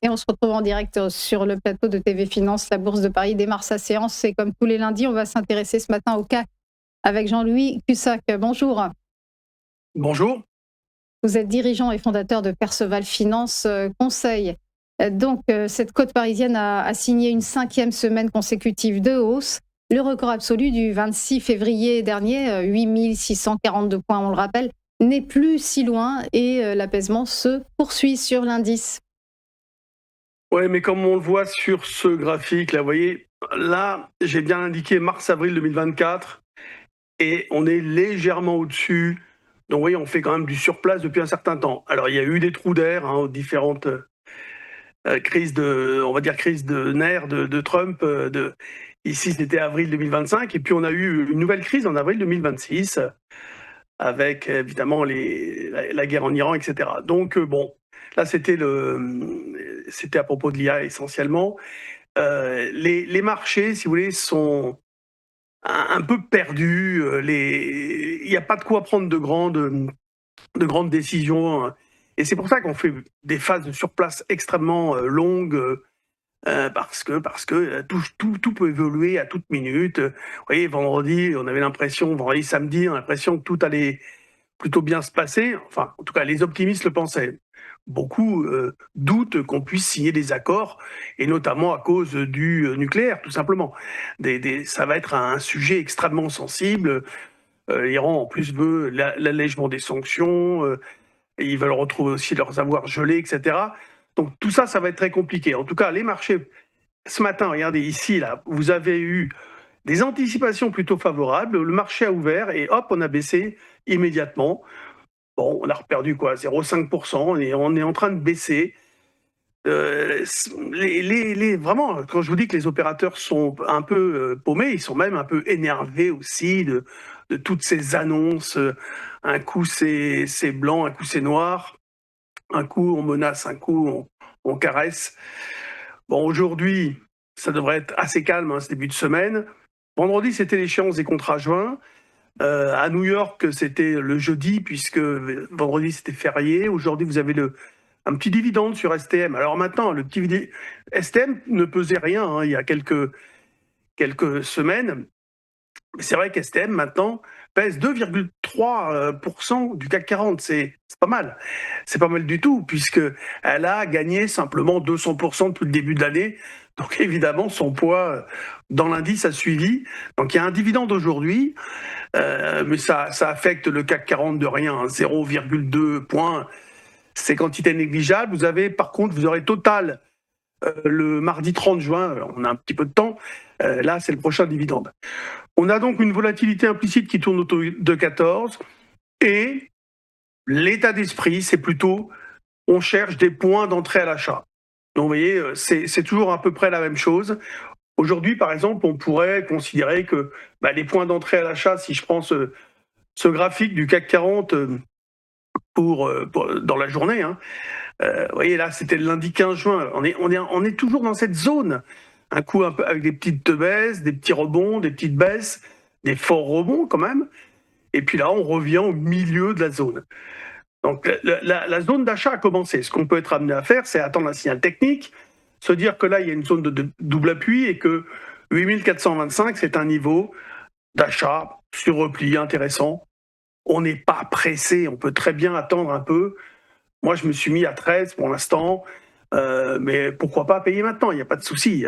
Et on se retrouve en direct sur le plateau de TV Finance. La Bourse de Paris démarre sa séance et comme tous les lundis, on va s'intéresser ce matin au CAC avec Jean-Louis Cussac. Bonjour. Bonjour. Vous êtes dirigeant et fondateur de Perceval Finance Conseil. Cette côte parisienne a signé une 5e semaine consécutive de hausse. Le record absolu du 26 février dernier, 8642 points, on le rappelle, n'est plus si loin et l'apaisement se poursuit sur l'indice. Ouais, mais comme on le voit sur ce graphique, là, vous voyez, là, j'ai bien indiqué mars-avril 2024 et on est légèrement au-dessus. Donc, vous voyez, on fait quand même du surplace depuis un certain temps. Alors, il y a eu des trous d'air aux différentes crises on va dire, crises de nerfs de Trump. Ici, c'était avril 2025. Et puis, on a eu une nouvelle crise en avril 2026 avec, évidemment, la guerre en Iran, etc. Donc, bon, là, c'était à propos de l'IA essentiellement. Les marchés, si vous voulez, sont un peu perdus. Il n'y a pas de quoi prendre de grandes décisions, hein. Et c'est pour ça qu'on fait des phases de surplace extrêmement longues, parce que tout peut évoluer à toute minute. Vous voyez, vendredi, samedi, on a l'impression que tout allait plutôt bien se passer. Enfin, en tout cas, les optimistes le pensaient. Beaucoup doutent qu'on puisse signer des accords, et notamment à cause du nucléaire, tout simplement. Ça va être un sujet extrêmement sensible. L'Iran, en plus, veut l'allègement des sanctions. Ils veulent retrouver aussi leurs avoirs gelés, etc. Donc tout ça, ça va être très compliqué. En tout cas, les marchés, ce matin, regardez ici, là, vous avez eu des anticipations plutôt favorables. Le marché a ouvert et hop, on a baissé immédiatement. Bon, on a reperdu quoi, 0,5%, et on est en train de baisser. Vraiment, quand je vous dis que les opérateurs sont un peu paumés, ils sont même un peu énervés aussi de toutes ces annonces. Un coup c'est blanc, un coup c'est noir, un coup on menace, un coup on caresse. Bon, aujourd'hui, ça devrait être assez calme, hein, ce début de semaine. Vendredi, c'était l'échéance des contrats juin. À New York, c'était le jeudi, puisque vendredi, c'était férié. Aujourd'hui, vous avez un petit dividende sur STM. Alors maintenant, le petit STM ne pesait rien, hein, il y a quelques semaine. Mais c'est vrai qu'STM, maintenant, pèse 2,3% du CAC 40. C'est pas mal. C'est pas mal du tout, puisqu'elle a gagné simplement 200% depuis le début de l'année. Donc évidemment, son poids dans l'indice a suivi. Donc il y a un dividende aujourd'hui. Mais ça affecte le CAC 40 de rien, hein, 0,2 points. C'est quantité négligeable. Par contre, vous aurez Total le mardi 30 juin, on a un petit peu de temps. Là, c'est le prochain dividende. On a donc une volatilité implicite qui tourne autour de 14. Et l'état d'esprit, c'est plutôt, on cherche des points d'entrée à l'achat. Donc, vous voyez, c'est toujours à peu près la même chose. Aujourd'hui, par exemple, on pourrait considérer que les points d'entrée à l'achat, si je prends ce graphique du CAC 40 dans la journée, hein, vous voyez là, c'était le lundi 15 juin. On est toujours dans cette zone. Un coup un peu avec des petites baisses, des petits rebonds, des petites baisses, des forts rebonds quand même. Et puis là, on revient au milieu de la zone. Donc la zone d'achat a commencé. Ce qu'on peut être amené à faire, c'est attendre un signal technique, se dire que là, il y a une zone de double appui et que 8425, c'est un niveau d'achat sur repli intéressant. On n'est pas pressé, on peut très bien attendre un peu. Moi, je me suis mis à 13 pour l'instant, mais pourquoi pas payer maintenant, il n'y a pas de souci.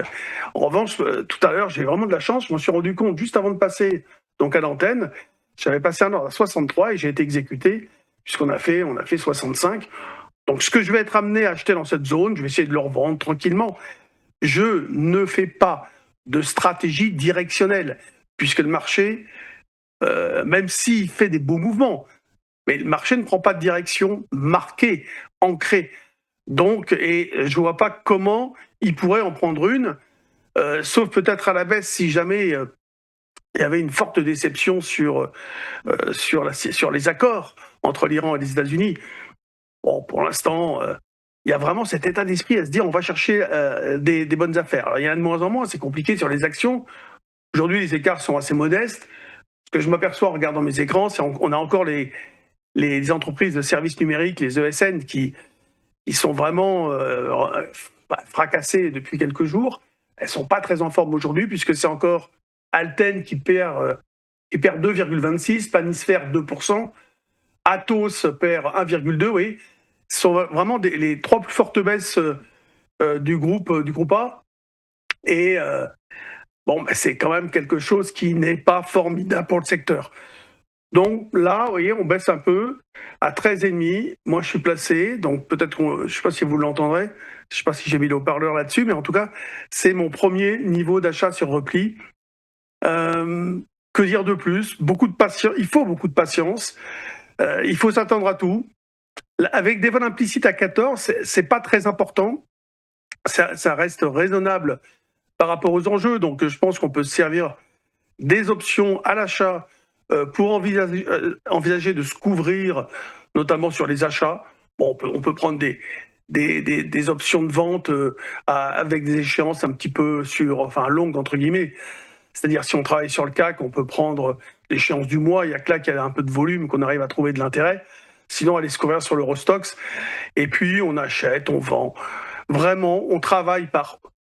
En revanche, tout à l'heure, j'ai vraiment de la chance, je m'en suis rendu compte juste avant de passer donc à l'antenne. J'avais passé un ordre à 63 et j'ai été exécuté, puisqu'on a fait 65. Donc ce que je vais être amené à acheter dans cette zone, je vais essayer de le revendre tranquillement. Je ne fais pas de stratégie directionnelle, puisque le marché, même s'il fait des beaux mouvements, mais le marché ne prend pas de direction marquée, ancrée. Donc, et je ne vois pas comment il pourrait en prendre une, sauf peut-être à la baisse si jamais il y avait une forte déception sur les accords entre l'Iran et les États-Unis. Bon, pour l'instant, il y a vraiment cet état d'esprit à se dire on va chercher des bonnes affaires. Alors, il y en a de moins en moins, c'est compliqué sur les actions. Aujourd'hui, les écarts sont assez modestes. Ce que je m'aperçois en regardant mes écrans, c'est qu'on a encore les entreprises de services numériques, les ESN, qui qui sont vraiment fracassées depuis quelques jours. Elles sont pas très en forme aujourd'hui puisque c'est encore Alten qui perd 2,26, Planisphère 2%, Atos perd 1,2, oui. Ce sont vraiment les trois plus fortes baisses du groupe A. Et bon, c'est quand même quelque chose qui n'est pas formidable pour le secteur. Donc là, vous voyez, on baisse un peu à 13,5. Moi, je suis placé, donc peut-être, je ne sais pas si vous l'entendrez, je ne sais pas si j'ai mis le haut-parleur là-dessus, mais en tout cas, c'est mon premier niveau d'achat sur repli. Que dire de plus? Beaucoup de patience. Il faut beaucoup de patience. Il faut s'attendre à tout. Avec des vols implicites à 14, c'est pas très important. Ça reste raisonnable par rapport aux enjeux. Donc, je pense qu'on peut se servir des options à l'achat pour envisager de se couvrir, notamment sur les achats. Bon, on peut prendre des options de vente avec des échéances un petit peu longues, entre guillemets. C'est-à-dire, si on travaille sur le CAC, on peut prendre l'échéance du mois. Il y a que là qu'il y a un peu de volume, qu'on arrive à trouver de l'intérêt. Sinon, aller se couvrir sur l'Eurostoxx. Et puis, on achète, on vend. Vraiment, on travaille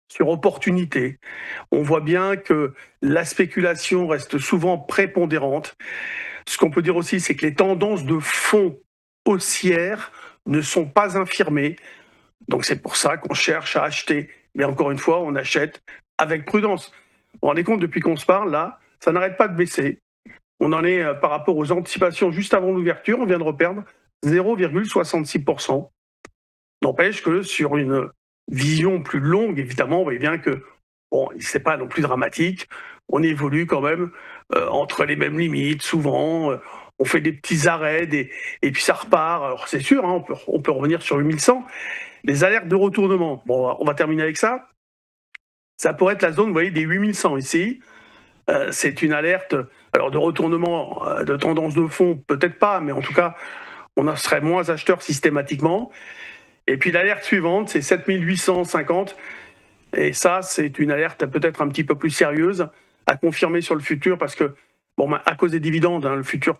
sur opportunité. On voit bien que la spéculation reste souvent prépondérante. Ce qu'on peut dire aussi, c'est que les tendances de fond haussières ne sont pas infirmées. Donc c'est pour ça qu'on cherche à acheter. Mais encore une fois, on achète avec prudence. Vous vous rendez compte, depuis qu'on se parle, là, ça n'arrête pas de baisser. On en est par rapport aux anticipations juste avant l'ouverture, on vient de reperdre 0,66%. N'empêche que sur une vision plus longue, évidemment, on voit bien que bon, c'est pas non plus dramatique. On évolue quand même entre les mêmes limites, souvent. On fait des petits arrêts et puis ça repart. Alors c'est sûr, hein, on peut revenir sur 8100. Les alertes de retournement, bon, on va terminer avec ça. Ça pourrait être la zone, vous voyez, des 8100 ici. C'est une alerte alors de retournement de tendance de fond, peut-être pas, mais en tout cas, on en serait moins acheteurs systématiquement. Et puis l'alerte suivante, c'est 7850. Et ça, c'est une alerte peut-être un petit peu plus sérieuse à confirmer sur le futur parce que, bon, à cause des dividendes, hein, le futur,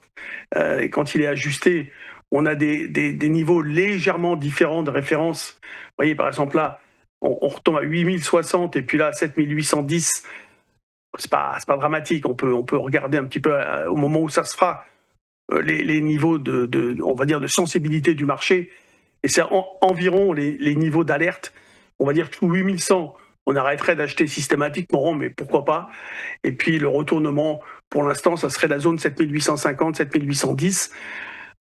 quand il est ajusté, on a des niveaux légèrement différents de référence. Vous voyez, par exemple, là, on retombe à 8060 et puis là, 7810. C'est pas dramatique. On peut regarder un petit peu au moment où ça se fera les niveaux on va dire, de sensibilité du marché. Et c'est environ les niveaux d'alerte. On va dire que 8100, on arrêterait d'acheter systématiquement, mais pourquoi pas. Et puis le retournement, pour l'instant, ça serait la zone 7850, 7810.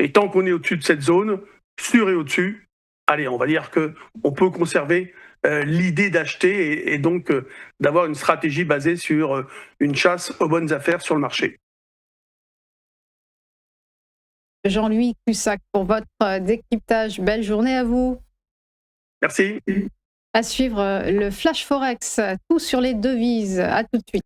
Et tant qu'on est au-dessus de cette zone, sur et au-dessus, allez, on va dire qu'on peut conserver l'idée d'acheter et donc d'avoir une stratégie basée sur une chasse aux bonnes affaires sur le marché. Jean-Louis Cussac pour votre décryptage. Belle journée à vous. Merci. À suivre le Flash Forex, tout sur les devises. À tout de suite.